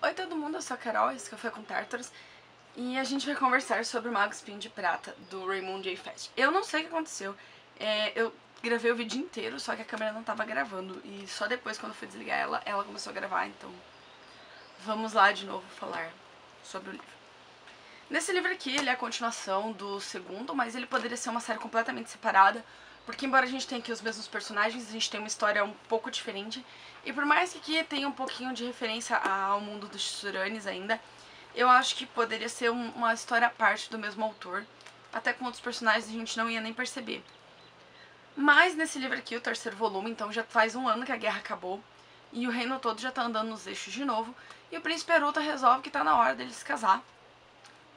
Oi todo mundo, eu sou a Carol, esse Café com Tártaros, e a gente vai conversar sobre o Mago Espinho de Prata, do Raymond J. Fest. Eu não sei o que aconteceu, eu gravei o vídeo inteiro, só que a câmera não tava gravando, e só depois, quando eu fui desligar ela começou a gravar, então vamos lá de novo falar sobre o livro. Nesse livro aqui, ele é a continuação do segundo, mas ele poderia ser uma série completamente separada, porque embora a gente tenha aqui os mesmos personagens, a gente tem uma história um pouco diferente, e por mais que aqui tenha um pouquinho de referência ao mundo dos Tsuranis ainda, eu acho que poderia ser uma história à parte do mesmo autor, até com outros personagens a gente não ia nem perceber. Mas nesse livro aqui, o terceiro volume, então já faz um ano que a guerra acabou, e o reino todo já tá andando nos eixos de novo, e o príncipe Aruta resolve que tá na hora dele se casar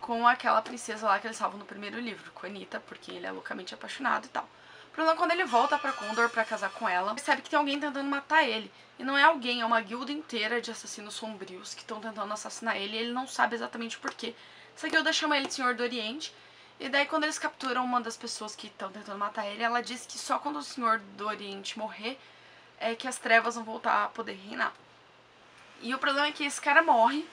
com aquela princesa lá que ele salva no primeiro livro, com a Anitta, porque ele é loucamente apaixonado e tal. O problema é quando ele volta pra Condor pra casar com ela, percebe que tem alguém tentando matar ele. E não é alguém, é uma guilda inteira de assassinos sombrios que estão tentando assassinar ele e ele não sabe exatamente porquê. Essa guilda chama ele de Senhor do Oriente, e daí quando eles capturam uma das pessoas que estão tentando matar ele, ela diz que só quando o Senhor do Oriente morrer é que as trevas vão voltar a poder reinar. E o problema é que esse cara morre,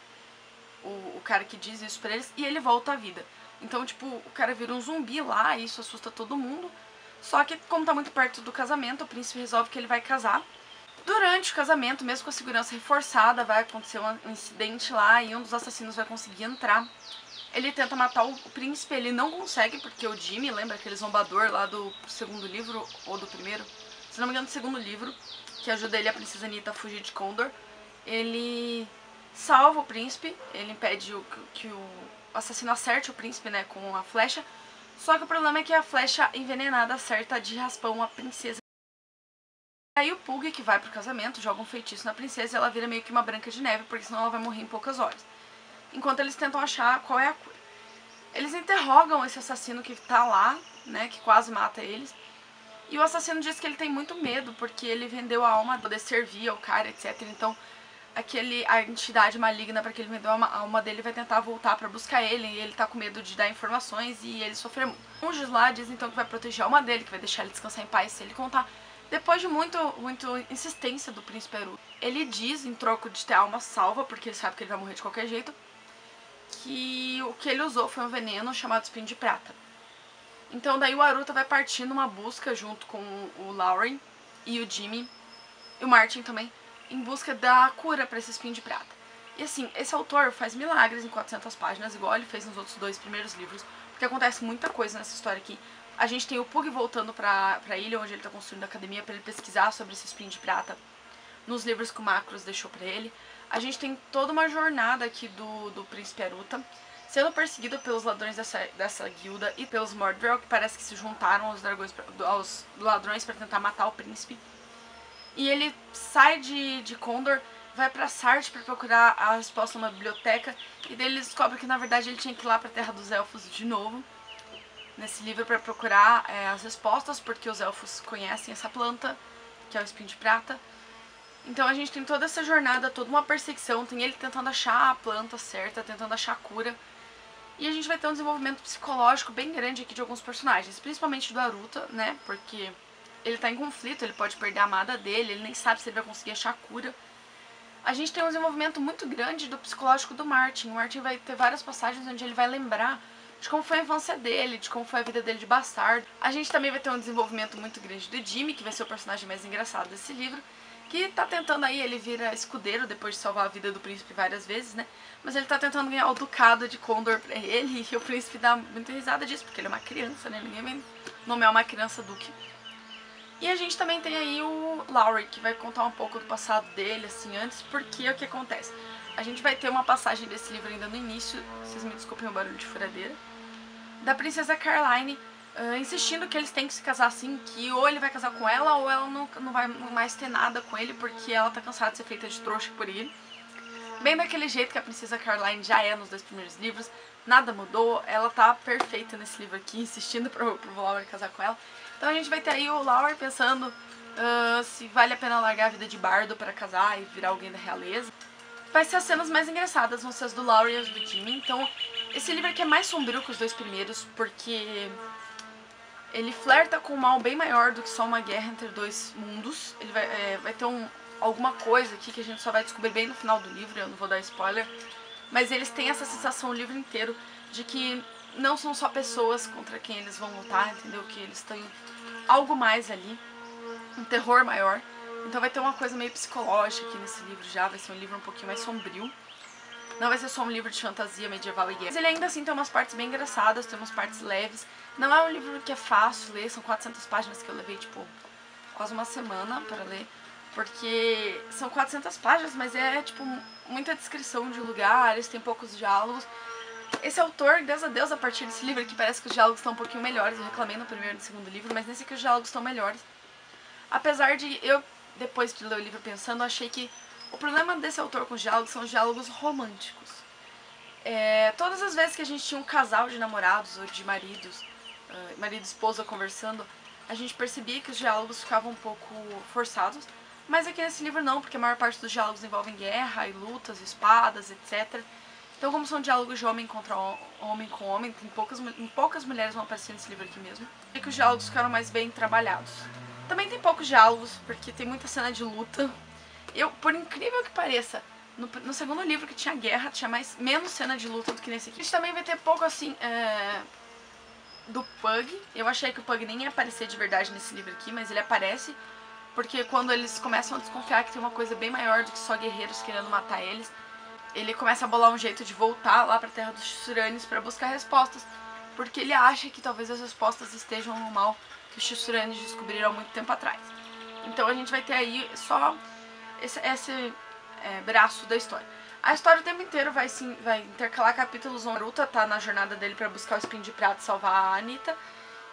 o cara que diz isso pra eles, e ele volta à vida. Então, tipo, o cara vira um zumbi lá, e isso assusta todo mundo. Só que, como tá muito perto do casamento, o príncipe resolve que ele vai casar. Durante o casamento, mesmo com a segurança reforçada, vai acontecer um incidente lá e um dos assassinos vai conseguir entrar. Ele tenta matar o príncipe, ele não consegue, porque o Jimmy, lembra aquele zombador lá do segundo livro, ou do primeiro? Se não me engano, do segundo livro, que ajuda ele e a princesa Anitta a fugir de Condor. Ele salva o príncipe, ele impede que o assassino acerte o príncipe, né, com a flecha. Só que o problema é que a flecha envenenada acerta de raspão a princesa. Aí o Pug, que vai pro casamento, joga um feitiço na princesa e ela vira meio que uma Branca de Neve, porque senão ela vai morrer em poucas horas. Enquanto eles tentam achar qual é a cura. Eles interrogam esse assassino que tá lá, né, que quase mata eles. E o assassino diz que ele tem muito medo, porque ele vendeu a alma pra poder servir ao cara, etc. Então a entidade maligna para que ele vendeu a alma dele vai tentar voltar para buscar ele, e ele tá com medo de dar informações e ele sofrer muito. Os monges lá dizem então que vai proteger a alma dele, que vai deixar ele descansar em paz se ele contar. Depois de muito insistência do príncipe Aruta, ele diz, em troco de ter a alma salva, porque ele sabe que ele vai morrer de qualquer jeito, que o que ele usou foi um veneno chamado Espinho de Prata. Então daí o Aruta vai partir numa busca junto com o Lauren e o Jimmy, e o Martin também, em busca da cura para esse Espinho de Prata. E assim, esse autor faz milagres em 400 páginas, igual ele fez nos outros dois primeiros livros, porque acontece muita coisa nessa história aqui. A gente tem o Pug voltando pra ilha, onde ele tá construindo a academia, para ele pesquisar sobre esse Espinho de Prata nos livros que o Macros deixou pra ele. A gente tem toda uma jornada aqui do príncipe Aruta, sendo perseguido pelos ladrões dessa guilda e pelos Mordrell, que parece que se juntaram aos ladrões para tentar matar o príncipe. E ele sai de Condor, vai pra Sartre pra procurar a resposta numa biblioteca, e daí ele descobre que na verdade ele tinha que ir lá pra Terra dos Elfos de novo, nesse livro, pra procurar as respostas, porque os elfos conhecem essa planta, que é o Espinho de Prata. Então a gente tem toda essa jornada, toda uma perseguição, tem ele tentando achar a planta certa, tentando achar a cura. E a gente vai ter um desenvolvimento psicológico bem grande aqui de alguns personagens, principalmente do Aruta, né, porque ele tá em conflito, ele pode perder a amada dele, ele nem sabe se ele vai conseguir achar a cura. A gente tem um desenvolvimento muito grande do psicológico do Martin. O Martin vai ter várias passagens onde ele vai lembrar de como foi a infância dele, de como foi a vida dele de bastardo. A gente também vai ter um desenvolvimento muito grande do Jimmy, que vai ser o personagem mais engraçado desse livro, que tá tentando aí, ele vira escudeiro depois de salvar a vida do príncipe várias vezes, né? Mas ele tá tentando ganhar o ducado de Condor pra ele, e o príncipe dá muita risada disso, porque ele é uma criança, né? Ninguém vai nomear uma criança duque. E a gente também tem aí o Laurie, que vai contar um pouco do passado dele, assim, antes, porque o que acontece? A gente vai ter uma passagem desse livro ainda no início, vocês me desculpem o barulho de furadeira, da princesa Caroline, insistindo que eles têm que se casar assim, que ou ele vai casar com ela, ou ela não vai mais ter nada com ele, porque ela tá cansada de ser feita de trouxa por ele. Bem daquele jeito que a princesa Caroline já é nos dois primeiros livros, nada mudou, ela tá perfeita nesse livro aqui, insistindo pro Laurie casar com ela. Então a gente vai ter aí o Laurie pensando se vale a pena largar a vida de bardo para casar e virar alguém da realeza. Vai ser as cenas mais engraçadas, vão ser as do Laurie e as do Jimmy. Então esse livro aqui é mais sombrio que os dois primeiros, porque ele flerta com um mal bem maior do que só uma guerra entre dois mundos. Ele vai ter alguma coisa aqui que a gente só vai descobrir bem no final do livro, eu não vou dar spoiler, mas eles têm essa sensação o livro inteiro de que não são só pessoas contra quem eles vão lutar, entendeu? Que eles têm algo mais ali, um terror maior. Então vai ter uma coisa meio psicológica aqui nesse livro já, vai ser um livro um pouquinho mais sombrio. Não vai ser só um livro de fantasia medieval e guerra. Mas ele ainda assim tem umas partes bem engraçadas, tem umas partes leves. Não é um livro que é fácil ler, são 400 páginas que eu levei, tipo, quase uma semana para ler. Porque são 400 páginas, mas é, tipo, muita descrição de lugares, tem poucos diálogos. Esse autor, graças a Deus, a partir desse livro aqui, parece que os diálogos estão um pouquinho melhores. Eu reclamei no primeiro e no segundo livro, mas nesse aqui os diálogos estão melhores. Apesar de eu, depois de ler o livro pensando, achei que o problema desse autor com os diálogos são os diálogos românticos. Todas as vezes que a gente tinha um casal de namorados ou de maridos, marido e esposa conversando, a gente percebia que os diálogos ficavam um pouco forçados. Mas aqui nesse livro não, porque a maior parte dos diálogos envolvem guerra e lutas, espadas, etc. Então, como são diálogos de homem contra homem com homem, poucas mulheres vão aparecer nesse livro aqui mesmo, e que os diálogos ficaram mais bem trabalhados. Também tem poucos diálogos, porque tem muita cena de luta. Por incrível que pareça, no segundo livro que tinha guerra, tinha menos cena de luta do que nesse aqui. A gente também vai ter pouco, assim, do Pug. Eu achei que o Pug nem ia aparecer de verdade nesse livro aqui, mas ele aparece, porque quando eles começam a desconfiar que tem uma coisa bem maior do que só guerreiros querendo matar eles, ele começa a bolar um jeito de voltar lá pra terra dos Chussuranes pra buscar respostas, porque ele acha que talvez as respostas estejam no mal que os Chussuranes descobriram há muito tempo atrás. Então a gente vai ter aí só esse braço da história. A história o tempo inteiro vai intercalar capítulos onde o Naruto tá na jornada dele pra buscar o espinho de prata e salvar a Anitta,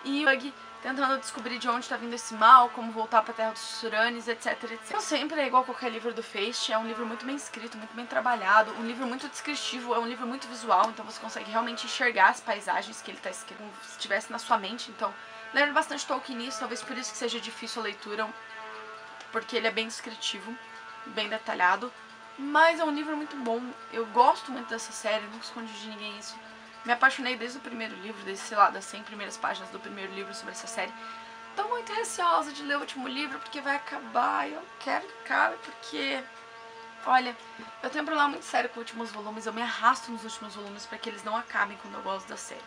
e o Bug tentando descobrir de onde tá vindo esse mal, como voltar pra terra dos Chussuranes, etc, etc. Então sempre é igual qualquer livro do Feist, é um livro muito bem escrito, muito bem trabalhado, um livro muito descritivo, é um livro muito visual, então você consegue realmente enxergar as paisagens que ele tá escrito, como se estivesse na sua mente. Então, lembra bastante Tolkien nisso, talvez por isso que seja difícil a leitura, porque ele é bem descritivo, bem detalhado, mas é um livro muito bom. Eu gosto muito dessa série, nunca escondi de ninguém isso. Me apaixonei desde o primeiro livro, desde, sei lá, das 100 primeiras páginas do primeiro livro sobre essa série. Tô muito receosa de ler o último livro, porque vai acabar, e eu quero que acabe, porque... Olha, eu tenho um problema muito sério com últimos volumes, eu me arrasto nos últimos volumes pra que eles não acabem quando eu gosto da série.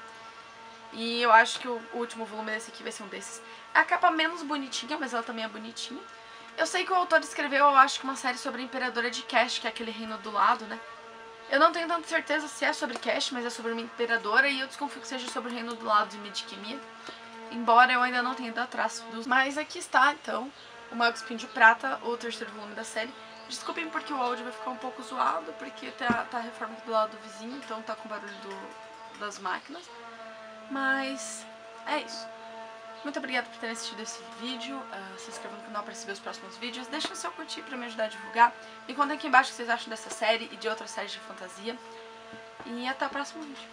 E eu acho que o último volume desse aqui vai ser um desses. É a capa menos bonitinha, mas ela também é bonitinha. Eu sei que o autor escreveu, eu acho que uma série sobre a Imperadora de Cash, que é aquele reino do lado, né? Eu não tenho tanta certeza se é sobre Cash, mas é sobre uma imperadora, e eu desconfio que seja sobre o reino do lado de Midkemia, embora eu ainda não tenha ido atrás dos... Mas aqui está, então, o Mago Espinho de Prata, o terceiro volume da série. Desculpem porque o áudio vai ficar um pouco zoado, porque tá a reforma aqui do lado do vizinho, então tá com barulho das máquinas. Mas é isso. Muito obrigada por terem assistido esse vídeo, se inscreva no canal para receber os próximos vídeos, deixem o seu curtir para me ajudar a divulgar, me contem aqui embaixo o que vocês acham dessa série e de outras séries de fantasia, e até o próximo vídeo.